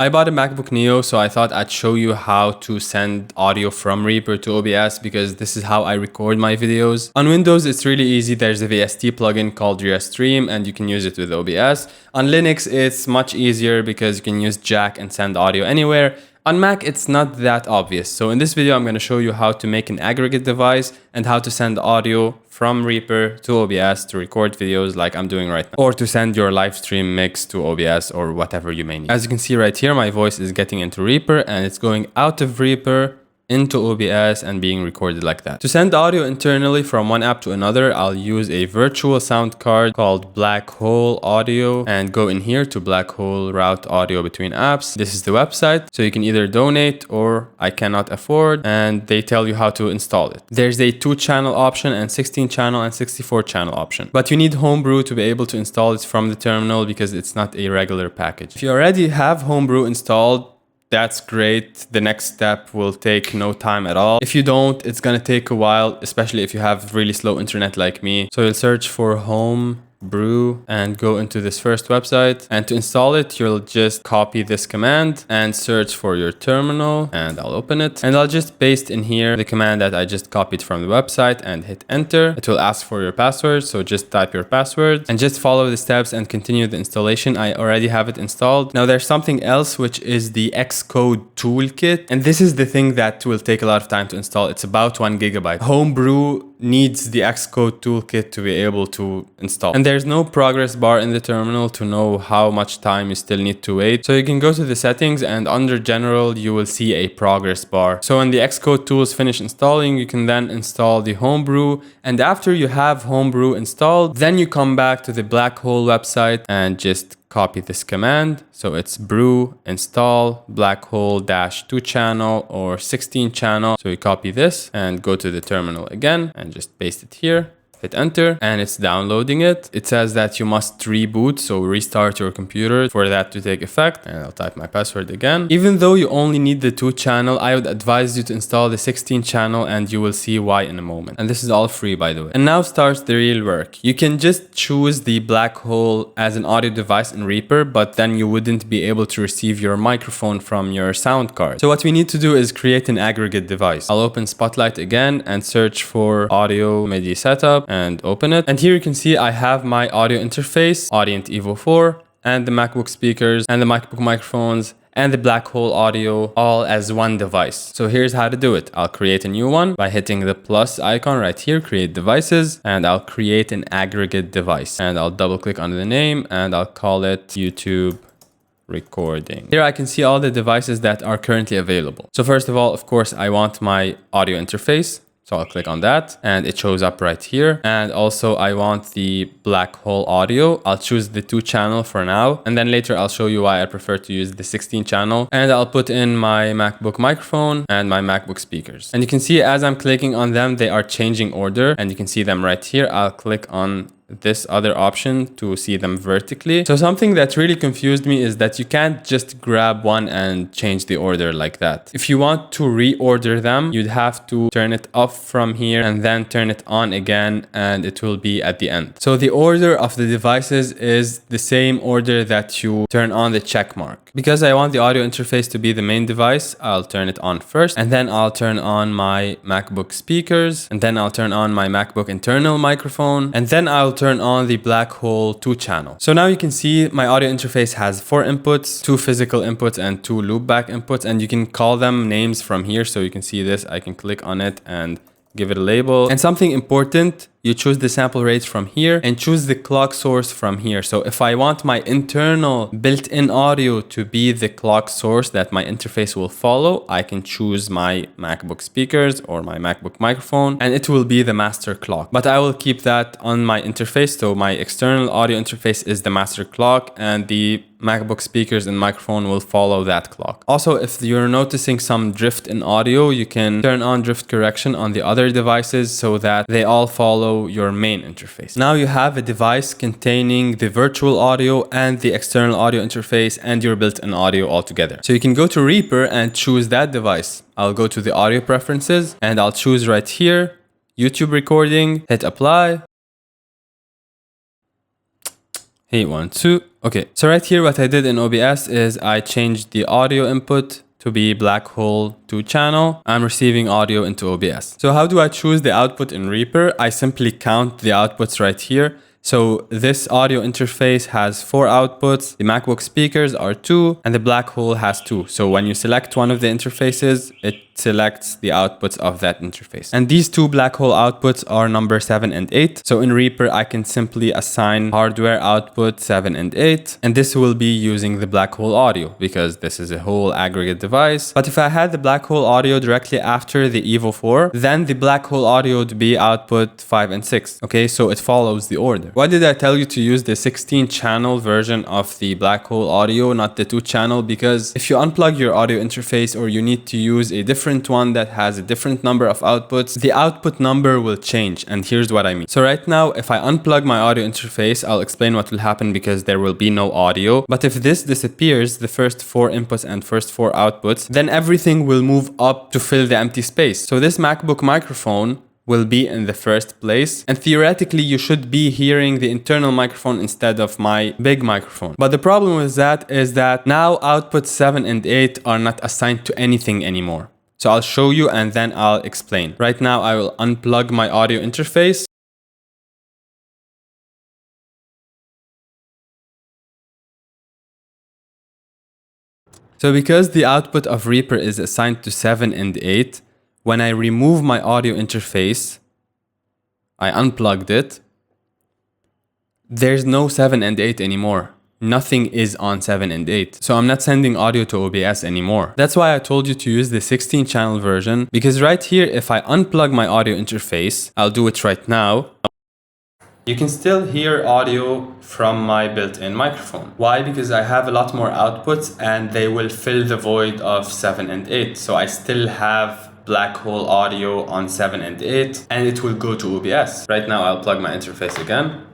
I bought a MacBook Neo, so I thought I'd show you how to send audio from Reaper to OBS because this is how I record my videos. On Windows, it's really easy. There's a VST plugin called Restream and you can use it with OBS. On Linux, it's much easier because you can use Jack and send audio anywhere. On Mac, it's not that obvious. So in this video, I'm going to show you how to make an aggregate device and how to send audio from Reaper to OBS to record videos like I'm doing right now, or to send your live stream mix to OBS or whatever you may need. As you can see right here, my voice is getting into Reaper and it's going out of Reaper into OBS and being recorded like that. To send audio internally from one app to another, I'll use a virtual sound card called Blackhole Audio and go in here to Blackhole route audio between apps. This is the website, so you can either donate or I cannot afford, and they tell you how to install it. There's a 2-channel option and 16-channel and 64-channel option, but you need Homebrew to be able to install it from the terminal because it's not a regular package. If you already have Homebrew installed, that's great. The next step will take no time at all. If you don't, it's gonna take a while, especially if you have really slow internet like me. So you'll search for Homebrew and go into this first website, and to install it you'll just copy this command and search for your terminal, and I'll open it and I'll just paste in here the command that I just copied from the website and hit enter. It will ask for your password, so just type your password and just follow the steps and continue the installation. I already have it installed. Now there's something else, which is the Xcode toolkit, and this is the thing that will take a lot of time to install. It's about 1 GB. Homebrew needs the Xcode toolkit to be able to install, and there's no progress bar in the terminal to know how much time you still need to wait. So you can go to the settings and under general you will see a progress bar. So when the Xcode tools finish installing, you can then install the Homebrew, and after you have Homebrew installed, then you come back to the Blackhole website and just copy this command. So it's brew install Blackhole -2 channel or 16 channel. So you copy this and go to the terminal again and just paste it here. Hit enter and it's downloading it. It says that you must reboot, so restart your computer for that to take effect. And I'll type my password again. Even though you only need the 2-channel, I would advise you to install the 16-channel and you will see why in a moment. And this is all free, by the way. And now starts the real work. You can just choose the Blackhole as an audio device in Reaper, but then you wouldn't be able to receive your microphone from your sound card. So what we need to do is create an aggregate device. I'll open Spotlight again and search for audio MIDI setup and open it. And here you can see I have my audio interface, Audient Evo 4, and the MacBook speakers and the MacBook microphones and the Blackhole audio all as one device. So here's how to do it. I'll create a new one by hitting the plus icon right here, create devices, and I'll create an aggregate device. And I'll double click on the name and I'll call it YouTube recording. Here I can see all the devices that are currently available. So first of all, of course, I want my audio interface. So I'll click on that and it shows up right here. And also I want the Blackhole audio. I'll choose the 2-channel for now. And then later I'll show you why I prefer to use the 16-channel. And I'll put in my MacBook microphone and my MacBook speakers. And you can see as I'm clicking on them, they are changing order. And you can see them right here. I'll click on this other option to see them vertically. So something that really confused me is that you can't just grab one and change the order like that. If you want to reorder them, you'd have to turn it off from here and then turn it on again, and it will be at the end. So the order of the devices is the same order that you turn on the check mark. Because I want the audio interface to be the main device, I'll turn it on first, and then I'll turn on my MacBook speakers, and then I'll turn on my MacBook internal microphone, and then I'll turn on the Blackhole 2-channel. So now you can see my audio interface has 4 inputs, 2 physical inputs and 2 loopback inputs, and you can call them names from here. So you can see this, I can click on it and give it a label. And something important, you choose the sample rates from here and choose the clock source from here. So if I want my internal built-in audio to be the clock source that my interface will follow, I can choose my MacBook speakers or my MacBook microphone and it will be the master clock. But I will keep that on my interface. So my external audio interface is the master clock and the MacBook speakers and microphone will follow that clock. Also, if you're noticing some drift in audio, you can turn on drift correction on the other devices so that they all follow your main interface. Now you have a device containing the virtual audio and the external audio interface and your built-in audio all together. So you can go to Reaper and choose that device. I'll go to the audio preferences and I'll choose right here, YouTube recording, hit apply. Hey, 1, 2. Okay, so right here, what I did in OBS is I changed the audio input to be Blackhole 2 channel. I'm receiving audio into OBS. So how do I choose the output in Reaper? I simply count the outputs right here. So this audio interface has 4 outputs, the MacBook speakers are 2, and the Blackhole has 2. So when you select one of the interfaces, it selects the outputs of that interface. And these 2 Blackhole outputs are number 7 and 8. So in Reaper, I can simply assign hardware output 7 and 8, and this will be using the Blackhole audio because this is a whole aggregate device. But if I had the Blackhole audio directly after the Evo 4, then the Blackhole audio would be output 5 and 6. Okay, so it follows the order. Why did I tell you to use the 16 channel version of the Blackhole audio, not the 2 channel? Because if you unplug your audio interface or you need to use a different one that has a different number of outputs, the output number will change. And here's what I mean. So right now, if I unplug my audio interface, I'll explain what will happen because there will be no audio. But if this disappears, the first 4 inputs and first 4 outputs, then everything will move up to fill the empty space. So this MacBook microphone will be in the first place, and theoretically you should be hearing the internal microphone instead of my big microphone. But the problem with that is that now outputs 7 and 8 are not assigned to anything anymore. So I'll show you and then I'll explain. Right now I will unplug my audio interface. So because the output of Reaper is assigned to 7 and 8, when I remove my audio interface, I unplugged it, there's no 7 and 8 anymore. Nothing is on 7 and 8. So I'm not sending audio to OBS anymore. That's why I told you to use the 16 channel version, because right here, if I unplug my audio interface, I'll do it right now. You can still hear audio from my built-in microphone. Why? Because I have a lot more outputs and they will fill the void of 7 and 8. So I still have Blackhole audio on 7 and 8 and it will go to OBS. Right now I'll plug my interface again.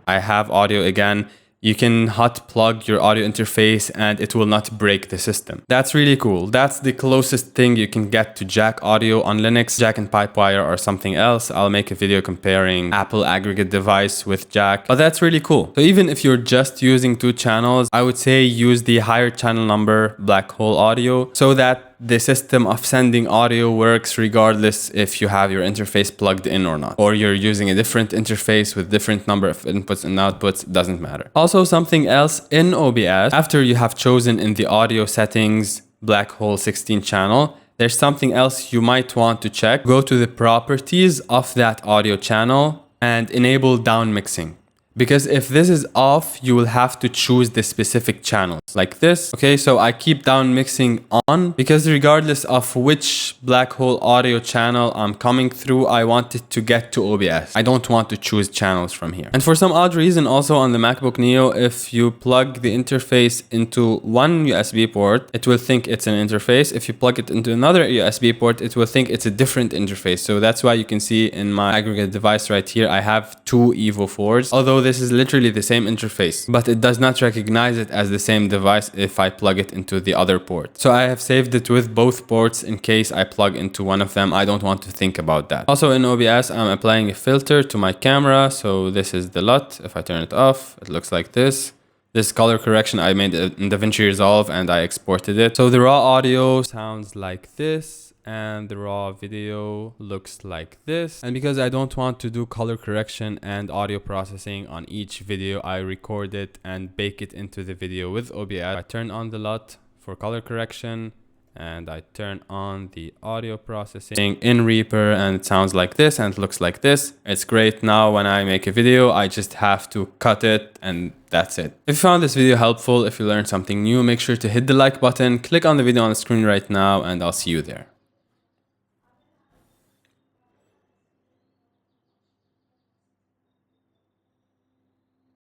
I have audio again. You can hot plug your audio interface and it will not break the system. That's really cool. That's the closest thing you can get to jack audio on Linux, jack and pipewire or something else. I'll make a video comparing Apple aggregate device with jack, but that's really cool. So even if you're just using 2 channels, I would say use the higher channel number Blackhole audio so that the system of sending audio works regardless if you have your interface plugged in or not, or you're using a different interface with different number of inputs and outputs, it doesn't matter. Also, something else in OBS, after you have chosen in the audio settings Blackhole 16 channel, there's something else you might want to check. Go to the properties of that audio channel and enable down mixing. Because if this is off, you will have to choose the specific channels like this. Okay, so I keep down mixing on because regardless of which Blackhole audio channel I'm coming through, I want it to get to OBS. I don't want to choose channels from here. And for some odd reason, also on the MacBook Neo, if you plug the interface into one USB port, it will think it's an interface. If you plug it into another USB port, it will think it's a different interface. So that's why you can see in my aggregate device right here, I have 2 Evo 4s. Although this is literally the same interface, but it does not recognize it as the same device if I plug it into the other port. So I have saved it with both ports in case I plug into one of them. I don't want to think about that. Also in OBS, I'm applying a filter to my camera. So this is the LUT. If I turn it off, it looks like this. This color correction I made in DaVinci Resolve and I exported it. So the raw audio sounds like this. And the raw video looks like this. And because I don't want to do color correction and audio processing on each video, I record it and bake it into the video with OBS. I turn on the LUT for color correction and I turn on the audio processing in Reaper and it sounds like this and it looks like this. It's great. Now when I make a video, I just have to cut it and that's it. If you found this video helpful, if you learned something new, make sure to hit the like button, click on the video on the screen right now, and I'll see you there.